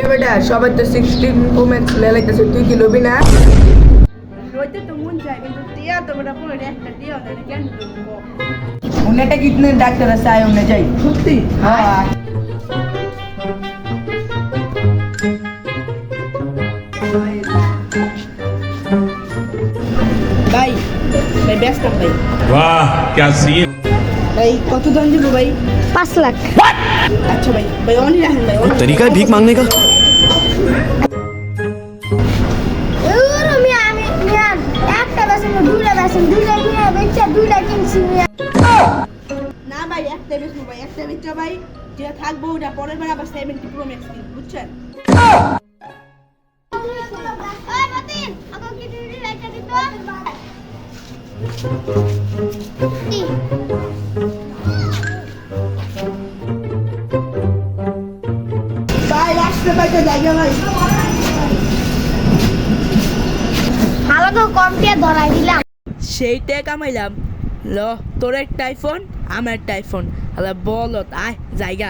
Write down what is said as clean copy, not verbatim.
বেটা সবাই তো 16 প্রো ম্যাক্স লাগাইতেছে, তুই কি লবি না? রইতে তো মন চাই কিন্তু টিয়া তো বেটা পুরো একটা টিয়া দেয় কেন দেবো উনেটা কিতনে ডাক্তার আছে আয় উনে যাই সত্যি। হ্যাঁ ভাই ভাই ব্যস্ত ভাই वाह क्या सीन। ভাই কত দাম দিব ভাই? 5 লাখ। আচ্ছা ভাই ভাই অনই রাখেন ভাই तरीका है भीख मांगने का। একটা বেসন দুইটা বেসন দুইটা কিনে বেচা দুইটা কিনছি না ভাই একটা বেচবো ভাই একটা বেচা ভাই যেটা থাকবো ওটা পরের বার আবার 70 প্রো ম্যাক্স কিনবো বুঝছেন? ওই মতিন আমাকে কি দুইটা লাইটটা দিত ভাই আসতে পাইতে জায়গা ভাই ভালো তো কম দিয়ে ধরাই দিলাম। সেইটাই কামাইলাম ল তোর একটা আইফোন আমার একটা আইফোন আলা বলত আয় জায়গা